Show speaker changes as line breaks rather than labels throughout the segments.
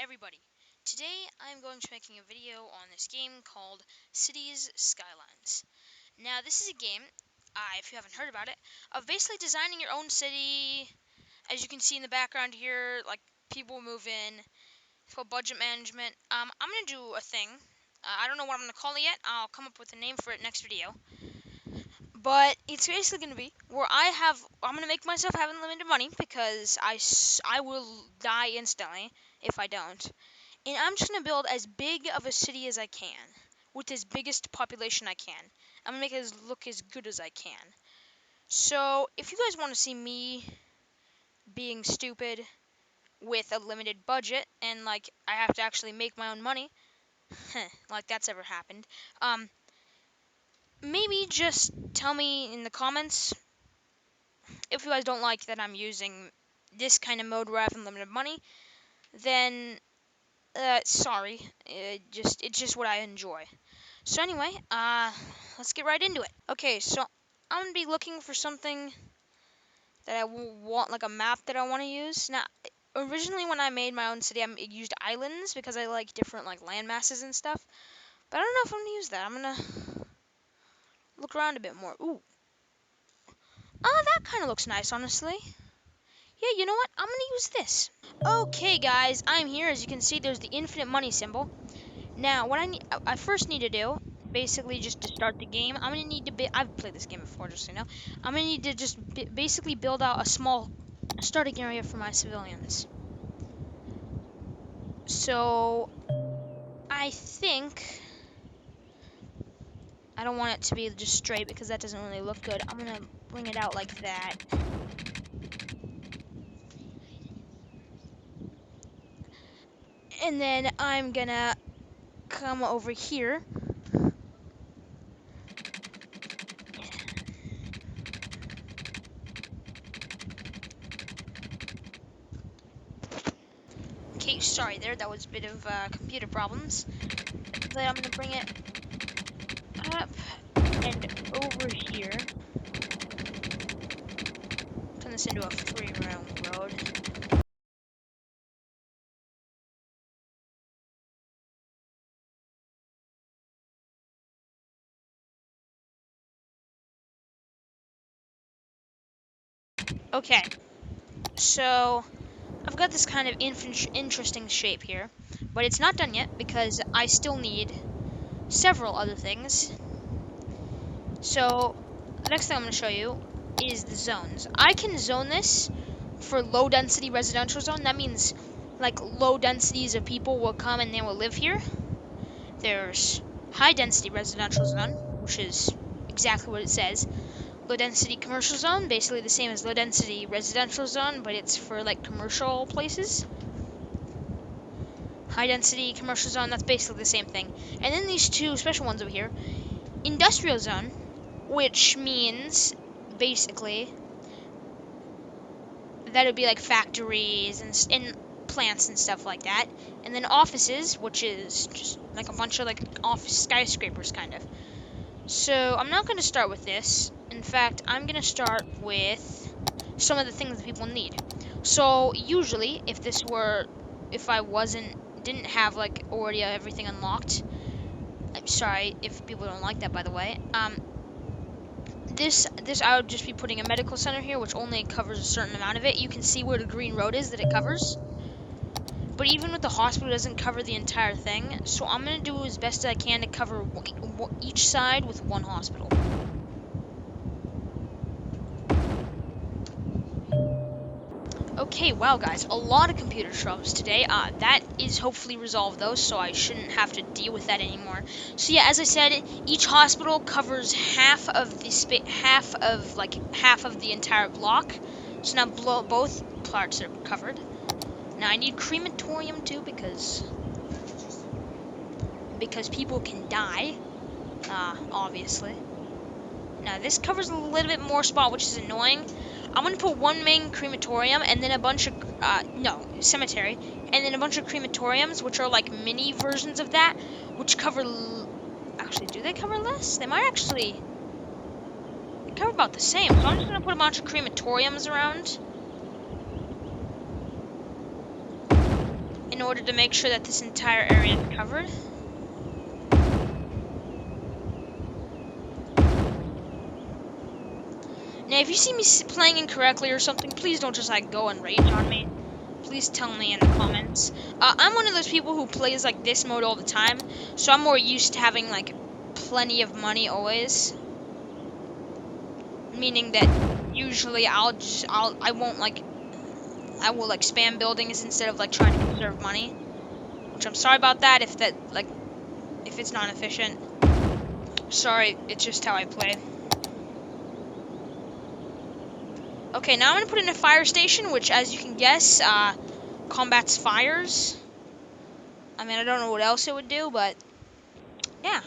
everybody. Today I'm going to be making a video on this game called Cities Skylines. Now this is a game, if you haven't heard about it, of basically designing your own city. As you can see in the background here, like people move in. It's called budget management. I'm going to do a thing. I don't know what I'm going to call it yet. I'll come up with a name for it next video. But it's basically going to be where I'm going to make myself have unlimited money because I will die instantly if I don't. And I'm just going to build as big of a city as I can, with as biggest population I can. I'm going to make it look as good as I can. So, if you guys want to see me being stupid with a limited budget, and, like, I have to actually make my own money, like that's ever happened, maybe just tell me in the comments if you guys don't like that I'm using this kind of mode where I have unlimited money, then sorry, it's just what I enjoy. So anyway, let's get right into it. Okay, so I'm gonna be looking for something that I want, like a map that I want to use. Now, originally when I made my own city, I used islands because I like different like land masses and stuff. But I don't know if I'm gonna use that. I'm gonna look around a bit more. Ooh, that kind of looks nice, honestly. Yeah, you know what? I'm gonna use this. Okay, guys, I'm here. As you can see, there's the infinite money symbol. Now, what I first need to do, basically just to start the game, I'm gonna need to I've played this game before, just so you know. I'm gonna need to just basically build out a small starting area for my civilians. So, I think I don't want it to be just straight because that doesn't really look good. I'm gonna bring it out like that. And then I'm gonna come over here. Okay, sorry there, that was a bit of computer problems. But I'm gonna bring it up and over here. Turn this into a free-roam road. Okay, so I've got this kind of interesting shape here, but it's not done yet because I still need several other things. So the next thing I'm going to show you is the zones. I can zone this for low density residential zone. That means like low densities of people will come and they will live here. There's high density residential zone, which is exactly what it says. Low density commercial zone, basically the same as low density residential zone, but it's for like commercial places. High density commercial zone, that's basically the same thing. And then these two special ones over here. Industrial zone, which means basically that would be like factories and plants and stuff like that. And then offices, which is just like a bunch of like office skyscrapers kind of. So I'm not going to start with this. In fact, I'm going to start with some of the things that people need. So usually, if I didn't have like already everything unlocked. I'm sorry if people don't like that, by the way. This I would just be putting a medical center here, which only covers a certain amount of it. You can see where the green road is that it covers. But even with the hospital, it doesn't cover the entire thing. So I'm going to do as best as I can to cover each side with one hospital. Okay, wow guys, a lot of computer troubles today. That is hopefully resolved though, so I shouldn't have to deal with that anymore. So yeah, as I said, each hospital covers half of the entire block. So now both parts are covered. Now I need crematorium too because people can die. Obviously. Now this covers a little bit more spot, which is annoying. I'm gonna put one main crematorium and then a bunch of cemetery, and then a bunch of crematoriums, which are like mini versions of that, which cover. Actually, do they cover less? They might actually. They cover about the same. So I'm just gonna put a bunch of crematoriums around. And order to make sure that this entire area is covered. Now, if you see me playing incorrectly or something, please don't just like go and rage on me. Please tell me in the comments. I'm one of those people who plays like this mode all the time, so I'm more used to having like plenty of money always. Meaning that usually I will like spam buildings instead of like trying to conserve money. Which I'm sorry about that if it's not efficient. Sorry, it's just how I play. Okay, now I'm gonna put in a fire station, which, as you can guess, combats fires. I mean, I don't know what else it would do, but yeah.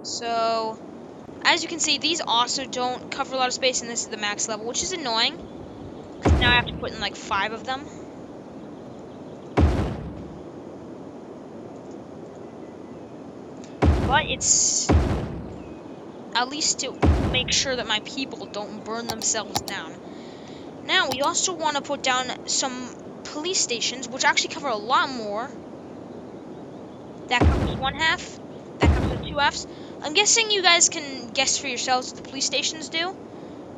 So, as you can see, these also don't cover a lot of space, and this is the max level, which is annoying. Because now I have to put in like 5 of them. But it's at least to make sure that my people don't burn themselves down. Now, we also want to put down some police stations, which actually cover a lot more. That covers 1/2. That covers 2/2. I'm guessing you guys can guess for yourselves what the police stations do.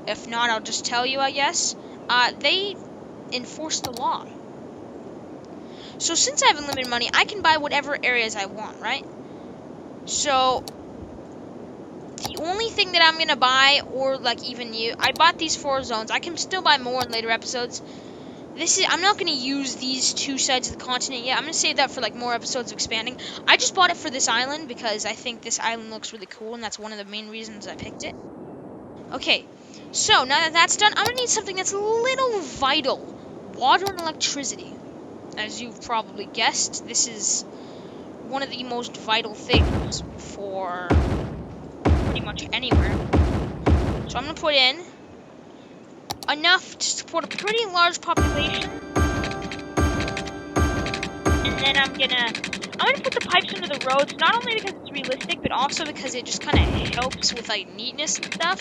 If not, I'll just tell you, I guess. They enforce the law. So since I have unlimited money, I can buy whatever areas I want, right? So the only thing that I'm going to buy, or like even I bought these 4 zones. I can still buy more in later episodes. I'm not going to use these 2 sides of the continent yet. I'm going to save that for like more episodes of expanding. I just bought it for this island because I think this island looks really cool, and that's one of the main reasons I picked it. Okay, so now that that's done, I'm going to need something that's a little vital. Water and electricity. As you've probably guessed, this is one of the most vital things for pretty much anywhere. So I'm going to put in enough to support a pretty large population. And then I'm gonna put the pipes under the roads, not only because it's realistic, but also because it just kind of helps with like neatness and stuff.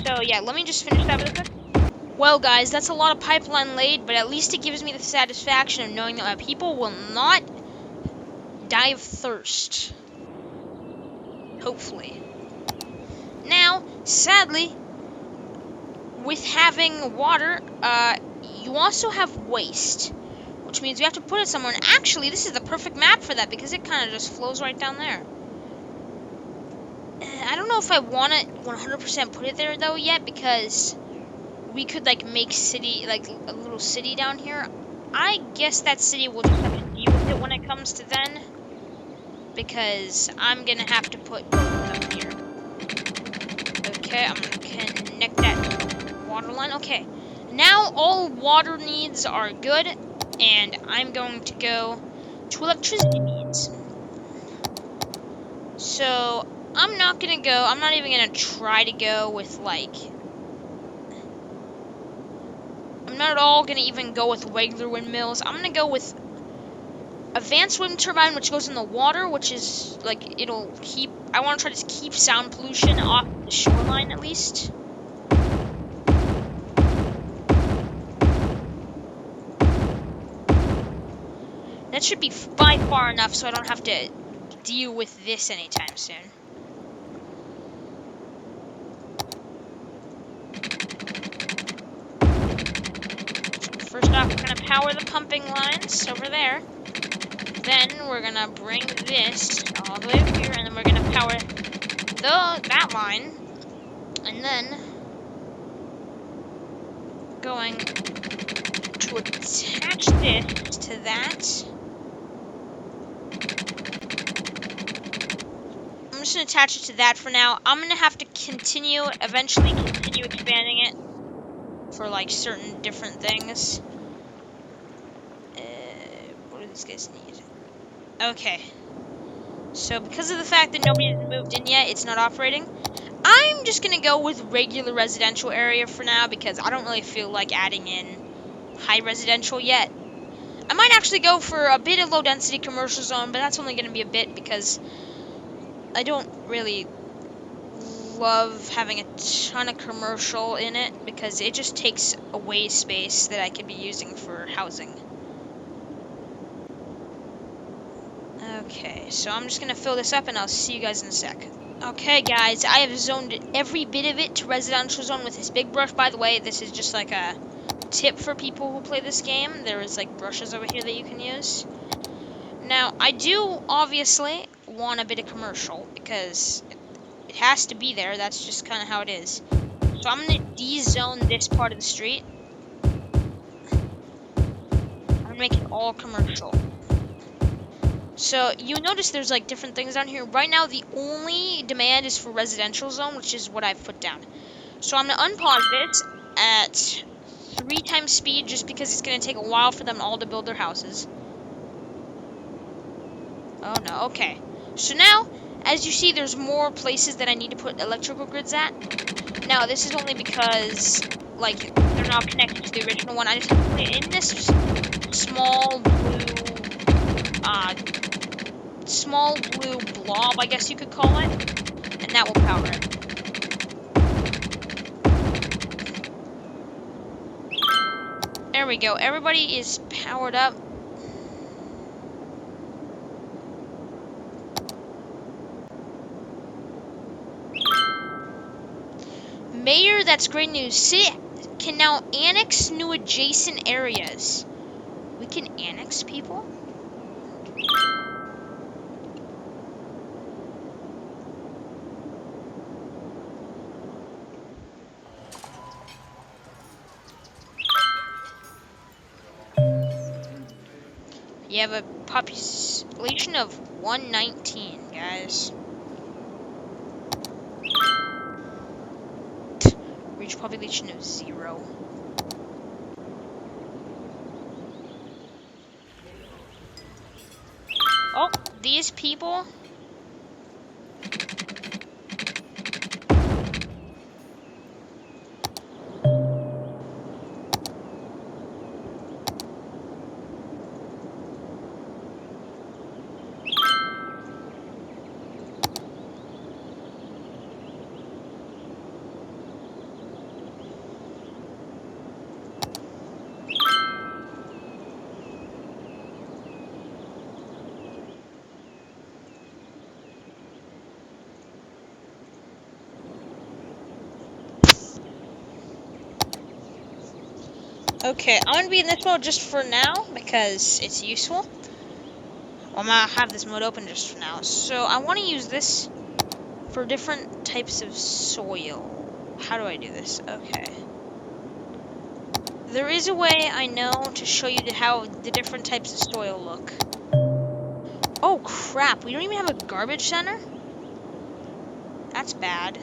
So yeah, let me just finish that really quick. Well guys, that's a lot of pipeline laid, but at least it gives me the satisfaction of knowing that my people will not die of thirst. Hopefully. Now, sadly, with having water, you also have waste. Which means we have to put it somewhere. And actually, this is the perfect map for that because it kind of just flows right down there. I don't know if I want to 100% put it there though yet, because we could like make like a little city down here. I guess that city will just have to deal with it when it comes to then, because I'm gonna have to put both of them here. Okay, I'm gonna connect that water line. Okay, now all water needs are good. And I'm going to go to electricity needs. So, I'm not even going to try to go with, like... I'm not at all going to even go with regular windmills. I'm going to go with advanced wind turbine, which goes in the water, which is, like, it'll keep... I want to try to keep sound pollution off the shoreline, at least. That should be by far enough so I don't have to deal with this anytime soon. First off, we're going to power the pumping lines over there. Then we're going to bring this all the way up here, and then we're going to power that line. And then going to attach this to that. I'm just going to attach it to that for now. I'm going to have to eventually continue expanding it for like certain different things. What do these guys need? Okay. So because of the fact that nobody has moved in yet, it's not operating. I'm just going to go with regular residential area for now because I don't really feel like adding in high residential yet. I might actually go for a bit of low density commercial zone, but that's only going to be a bit because I don't really love having a ton of commercial in it because it just takes away space that I could be using for housing. Okay, so I'm just gonna fill this up and I'll see you guys in a sec. Okay, guys, I have zoned every bit of it to residential zone with this big brush. By the way, this is just like a tip for people who play this game. There is like brushes over here that you can use. Now, I do obviously want a bit of commercial because it has to be there. That's just kind of how it is. So I'm gonna de-zone this part of the street. I'm gonna make it all commercial. So you notice there's like different things down here. Right now, the only demand is for residential zone, which is what I've put down. So I'm gonna unpause this at 3 times speed, just because it's gonna take a while for them all to build their houses. Oh no, okay. So now, as you see, there's more places that I need to put electrical grids at. Now, this is only because, like, they're not connected to the original one. I just have to put it in this small blue blob, I guess you could call it, and that will power it. There we go. Everybody is powered up. Mayor, that's great news. City can now annex new adjacent areas. We can annex people? You have a population of 119, guys. Reach population of 0. Oh, these people. Okay, I'm gonna be in this mode just for now because it's useful. Well, I'm gonna have this mode open just for now. So I want to use this for different types of soil. How do I do this? Okay. There is a way I know to show you how the different types of soil look. Oh crap, we don't even have a garbage center? That's bad.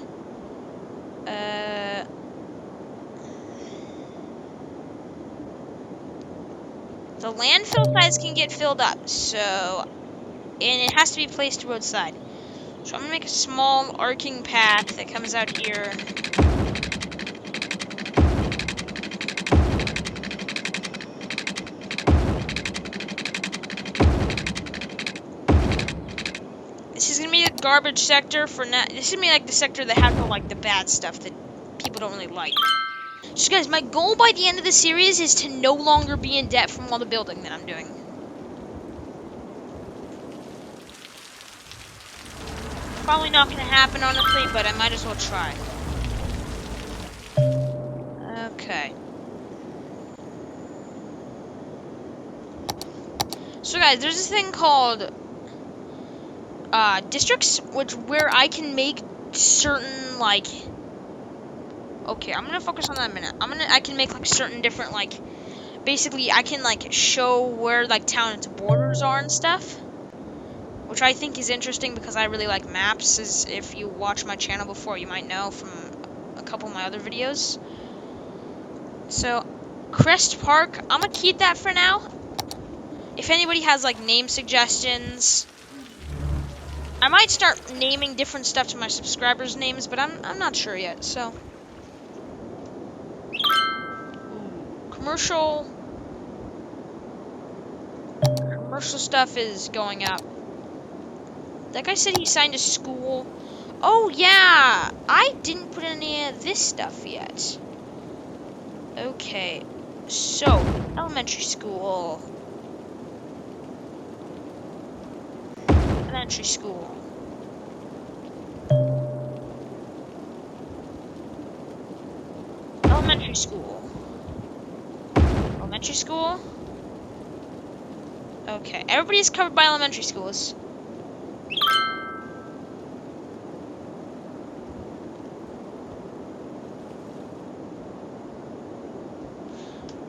The landfill size can get filled up, so, and it has to be placed roadside. So I'm gonna make a small arcing path that comes out here. This is gonna be the garbage sector for now. This is gonna be like the sector that has all like the bad stuff that people don't really like. So guys, my goal by the end of the series is to no longer be in debt from all the building that I'm doing. Probably not gonna happen, honestly, but I might as well try. Okay. So guys, there's this thing called districts, where I can make certain like. Okay, I'm gonna focus on that in a minute. I can make like certain different like. Basically, I can like show where like town's borders are and stuff, which I think is interesting because I really like maps. As if you watch my channel before, you might know from a couple of my other videos. So, Crest Park, I'm gonna keep that for now. If anybody has like name suggestions, I might start naming different stuff to my subscribers' names, but I'm not sure yet. So, commercial stuff is going up. That guy said he signed a school. Oh yeah, I didn't put any of this stuff yet. Okay, so elementary school. Elementary school. Elementary school. Elementary school. Okay, everybody's covered by elementary schools.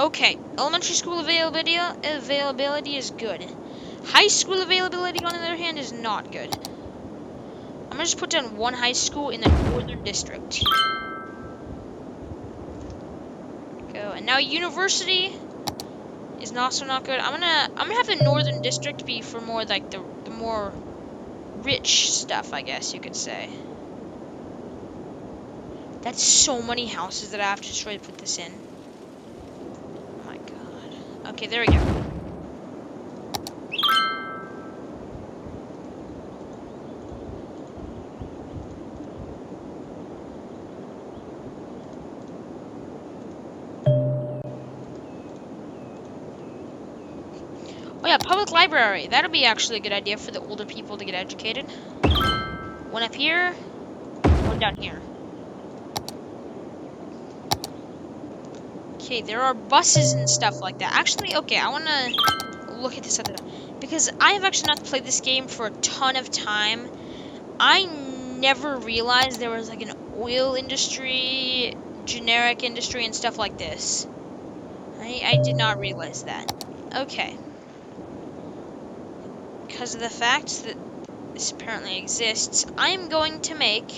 Okay, elementary school availability is good. High school availability, on the other hand, is not good. I'm gonna just put down one high school in the northern district. Go, and now university is also not good. I'm gonna have the northern district be for more like the more rich stuff, I guess you could say. That's so many houses that I have to destroy to put this in. Oh my god. Okay, there we go. Oh yeah, public library. That'll be actually a good idea for the older people to get educated. One up here, one down here. Okay, there are buses and stuff like that. Actually, okay, I want to look at this other because I have actually not played this game for a ton of time. I never realized there was like an oil industry, generic industry, and stuff like this. I did not realize that. Okay. Because of the fact that this apparently exists, I'm going to make...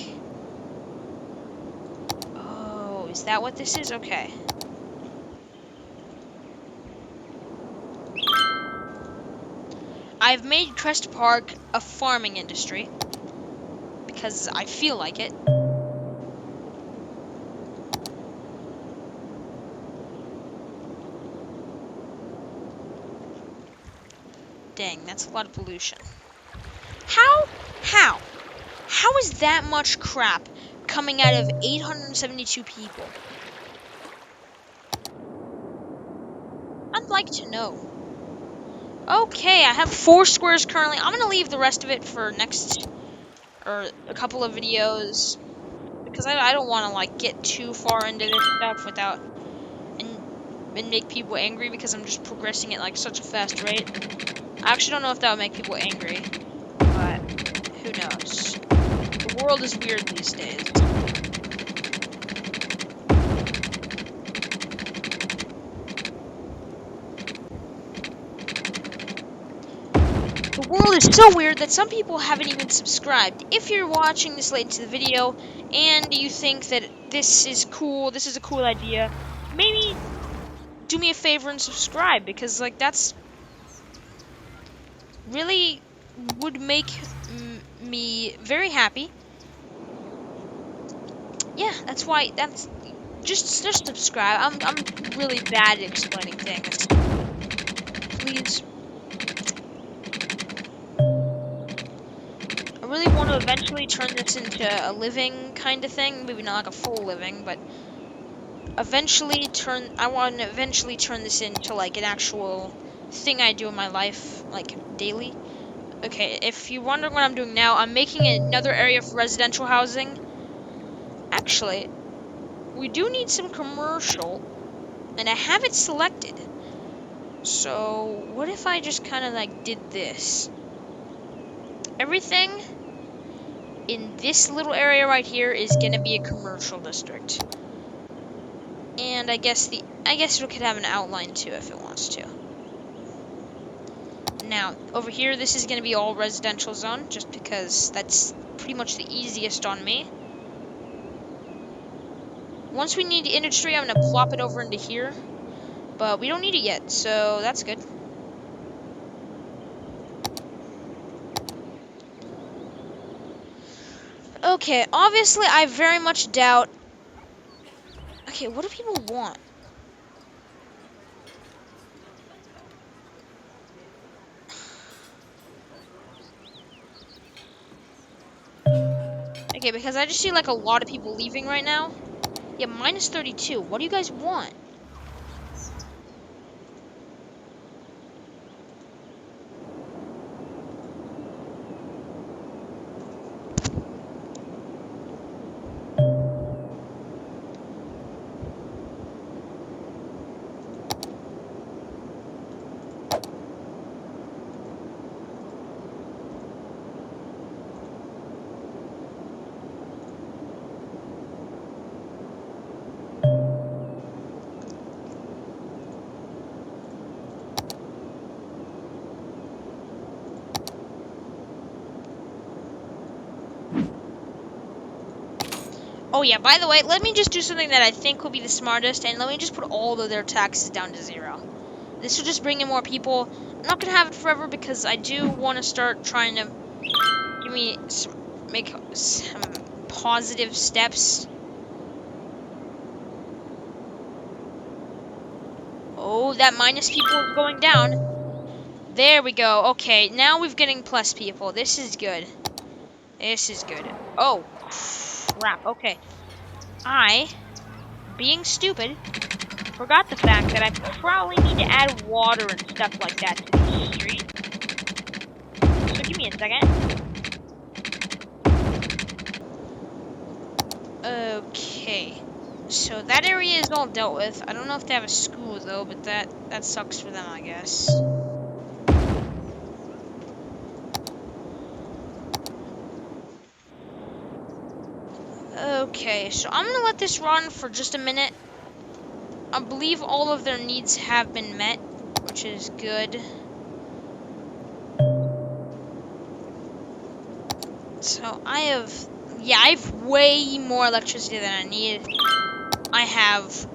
Oh, is that what this is? Okay. I've made Crest Park a farming industry because I feel like it. Dang, that's a lot of pollution. How? How is that much crap coming out of 872 people? I'd like to know. Okay, I have 4 squares currently. I'm gonna leave the rest of it for next, or a couple of videos, because I don't want to like get too far into this stuff without and make people angry because I'm just progressing at like such a fast rate. I actually don't know if that would make people angry, but who knows? The world is weird these days. The world is so weird that some people haven't even subscribed. If you're watching this late into the video and you think that this is cool, this is a cool idea, maybe do me a favor and subscribe, because like that's really would make me very happy. Yeah, that's why. That's just subscribe. I'm really bad at explaining things. Please. I really want to eventually turn this into a living kind of thing. Maybe not like a full living, but eventually I want to eventually turn this into like an actual thing I do in my life, like daily. Okay, if you're wondering what I'm doing now, I'm making another area for residential housing. Actually, we do need some commercial, and I have it selected. So, what if I just kind of like did this? Everything in this little area right here is gonna be a commercial district. And I guess it could have an outline too if it wants to. Now, over here, this is gonna be all residential zone, just because that's pretty much the easiest on me. Once we need industry, I'm gonna plop it over into here. But we don't need it yet, so that's good. Okay, obviously I very much doubt... Okay, what do people want? Okay, because I just see like a lot of people leaving right now. Yeah, minus 32. What do you guys want? Oh yeah, by the way, let me just do something that I think will be the smartest, and let me just put all of their taxes down to 0. This will just bring in more people. I'm not gonna have it forever because I do want to start trying to make some positive steps. Oh, that minus people is going down. There we go. Okay, now we're getting plus people. This is good. This is good. Oh, crap. Okay. I, being stupid, forgot the fact that I probably need to add water and stuff like that to the street. So give me a second. Okay. So that area is all dealt with. I don't know if they have a school though, but that sucks for them, I guess. Okay, so I'm gonna let this run for just a minute. I believe all of their needs have been met, which is good. So I have way more electricity than I need. I have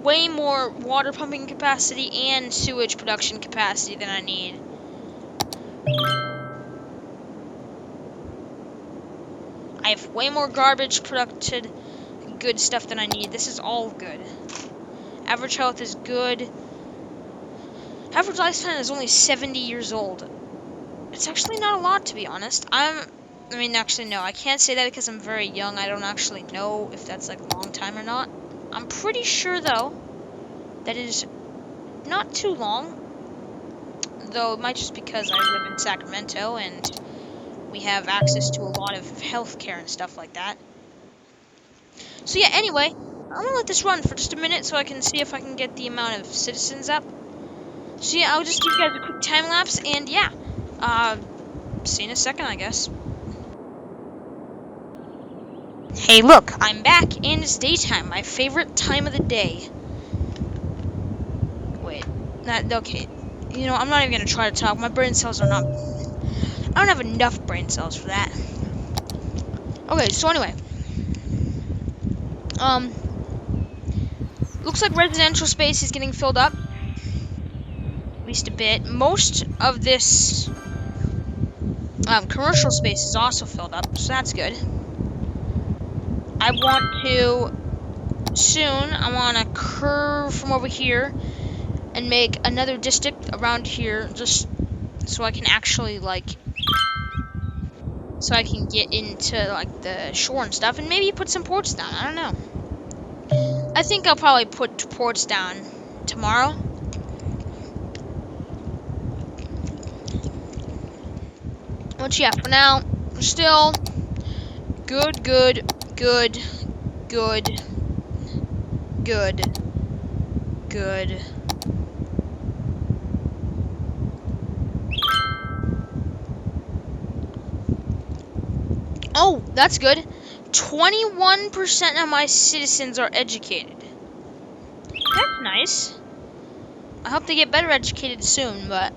way more water pumping capacity and sewage production capacity than I need. I have way more garbage produced, good stuff than I need. This is all good. Average health is good. Average lifespan is only 70 years old. It's actually not a lot, to be honest. Actually, no, I can't say that because I'm very young. I don't actually know if that's like a long time or not. I'm pretty sure, though, that is not too long. Though it might just because I live in Sacramento and we have access to a lot of healthcare and stuff like that. So yeah, anyway, I'm gonna let this run for just a minute so I can see if I can get the amount of citizens up. So yeah, I'll just give you guys a quick time lapse, and yeah, see you in a second, I guess. Hey, look, I'm back, and it's daytime, my favorite time of the day. Wait, okay. You know, I'm not even gonna try to talk. My brain cells are not. I don't have enough brain cells for that. Okay, so anyway, looks like residential space is getting filled up, at least a bit. Most of this commercial space is also filled up, so that's good. I want to curve from over here and make another district around here, just so I can actually so I can get into like the shore and stuff, and maybe put some ports down. I don't know. I think I'll probably put ports down tomorrow. But yeah, for now, still good. Oh, that's good. 21% of my citizens are educated. That's nice. I hope they get better educated soon, but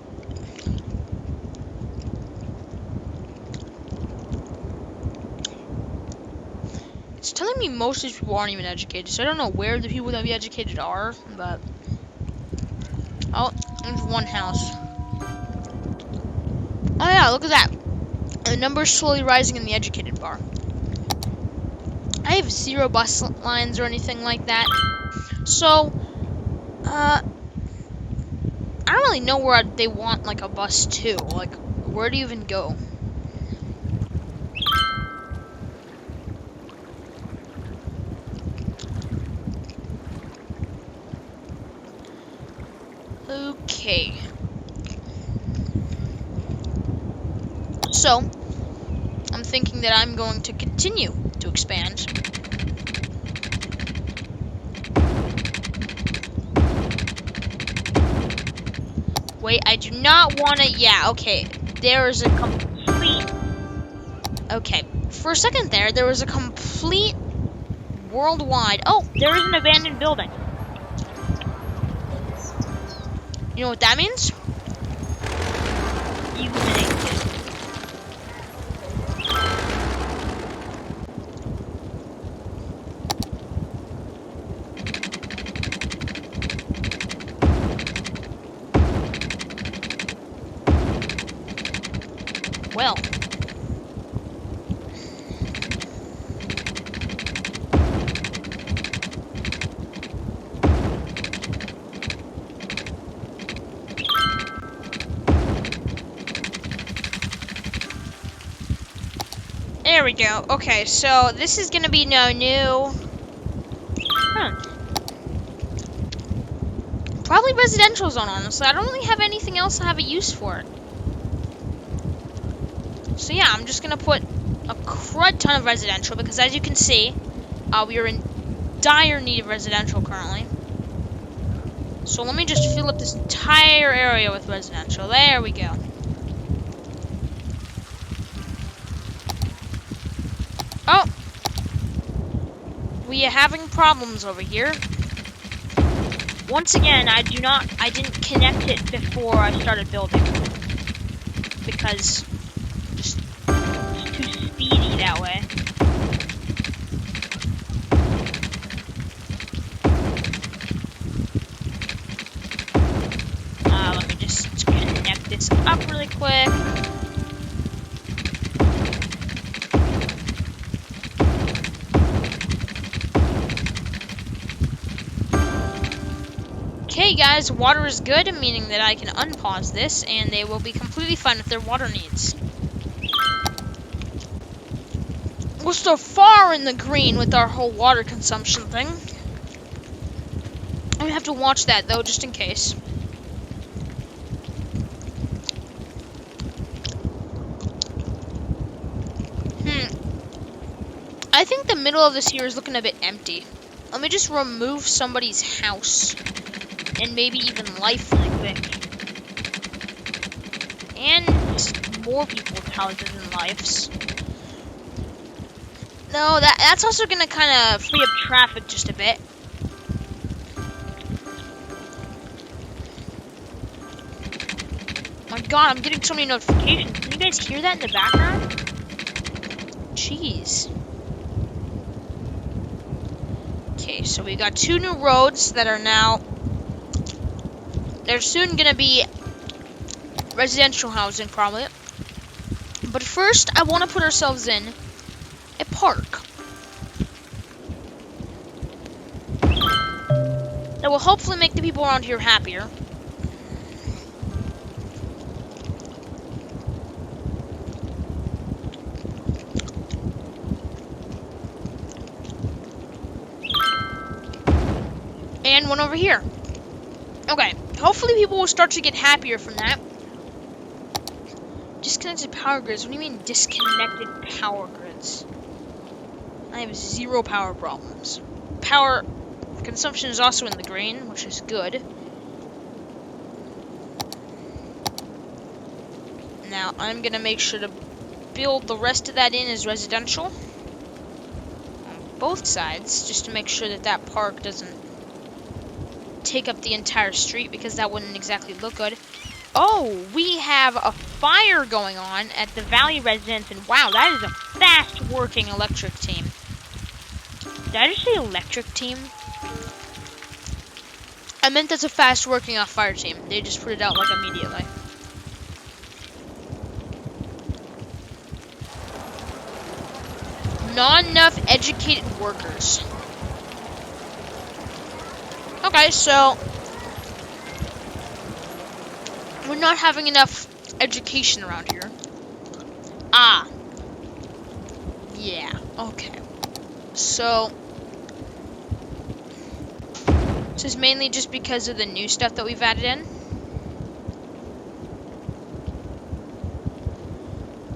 it's telling me most of these people aren't even educated, so I don't know where the people that be educated are, but oh, there's one house. Oh yeah, look at that. The number's slowly rising in the educated bar. I have 0 bus lines or anything like that, so I don't really know where they want like a bus to. Like, where do you even go? Okay. So, I'm thinking that I'm going to continue to expand. Wait, I do not want to... Yeah, okay. There is a complete... Okay. For a second there was a complete worldwide... Oh, there is an abandoned building. You know what that means? Eliminated. well. There we go. Okay, so this is gonna be no new. Probably residential zone, honestly. I don't really have anything else to have a use for it. So yeah, I'm just gonna put a crud ton of residential because, as you can see, we are in dire need of residential currently. So let me just fill up this entire area with residential. There we go. Oh! We are having problems over here. Once again, I didn't connect it before I started building. Because it's too speedy that way. Let me just connect this up really quick. Okay guys, water is good, meaning that I can unpause this and they will be completely fine with their water needs. We're still far in the green with our whole water consumption thing. I have to watch that though, just in case. I think the middle of this here is looking a bit empty. Let me just remove somebody's house. And maybe even life really quick. And more people's houses and lives. No, that's also gonna kind of free up traffic just a bit. My god, I'm getting so many notifications. Can you guys hear that in the background? Jeez. Okay, so we got 2 new roads that are now... There's soon gonna be residential housing, probably. But first, I want to put ourselves in a park. That will hopefully make the people around here happier. And one over here. Okay, hopefully people will start to get happier from that. Disconnected power grids? What do you mean disconnected power grids? I have 0 power problems. Power consumption is also in the green, which is good. Now, I'm gonna make sure to build the rest of that in as residential. On both sides, just to make sure that that park doesn't take up the entire street, because that wouldn't exactly look good. Oh, we have a fire going on at the Valley residence, and wow, that is a fast-working electric team. Did I just say electric team? I meant that's a fast-working fire team. They just put it out like immediately. Not enough educated workers. Okay, so we're not having enough education around here. Ah. Yeah, okay. So this is mainly just because of the new stuff that we've added in.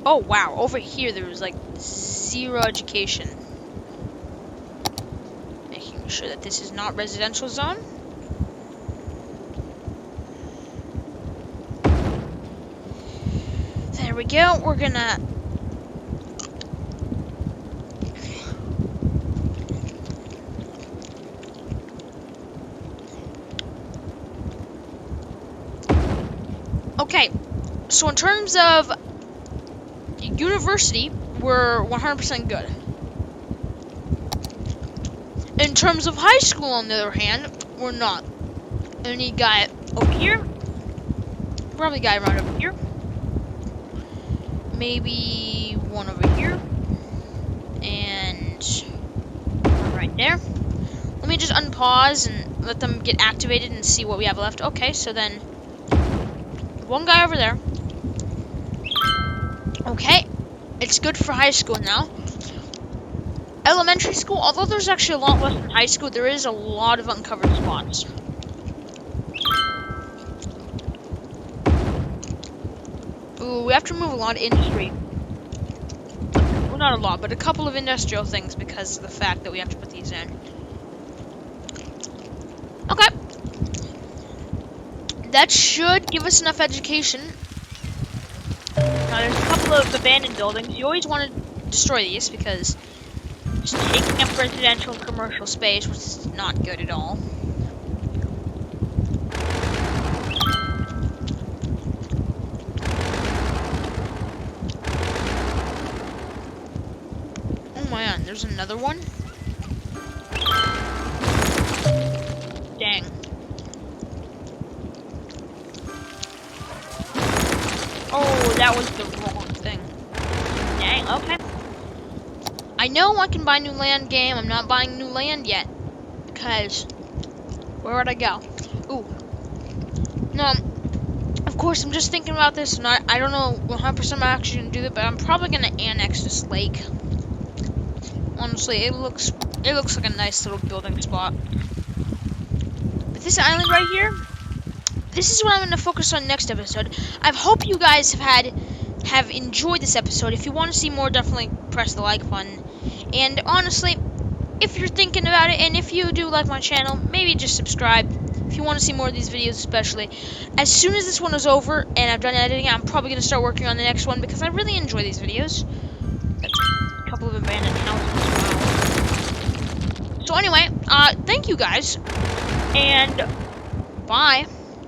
Oh wow, over here there was like 0 education. Making sure that this is not residential zone. There we go. We're gonna okay, so in terms of university, we're 100% good. In terms of high school, on the other hand, we're not. Any guy over here, probably a guy around over here. maybe one over here, and one right there. Let me just unpause and let them get activated and see what we have left. Okay, so then one guy over there. Okay, it's good for high school now. Elementary school, although there's actually a lot less than high school, there is a lot of uncovered spots. Ooh, we have to remove a lot of industry. Well, not a lot, but a couple of industrial things because of the fact that we have to put these in. Okay. That should give us enough education. Now, there's a couple of abandoned buildings. You always want to destroy these because it's taking up residential and commercial space, which is not good at all. Oh man, there's another one. Dang. Oh, that was the wrong thing. Dang, okay. I know I can buy new land game. I'm not buying new land yet. Because, where would I go? Ooh. No, of course, I'm just thinking about this, and I don't know 100% I'm actually going to do that, but I'm probably going to annex this lake. Honestly, it looks like a nice little building spot. But this island right here, this is what I'm going to focus on next episode. I hope you guys have enjoyed this episode. If you want to see more, definitely press the like button. And honestly, if you're thinking about it, and if you do like my channel, maybe just subscribe. If you want to see more of these videos especially. As soon as this one is over and I've done editing, I'm probably going to start working on the next one because I really enjoy these videos. That's a couple of abandoned houses as well. So anyway, thank you guys, and bye.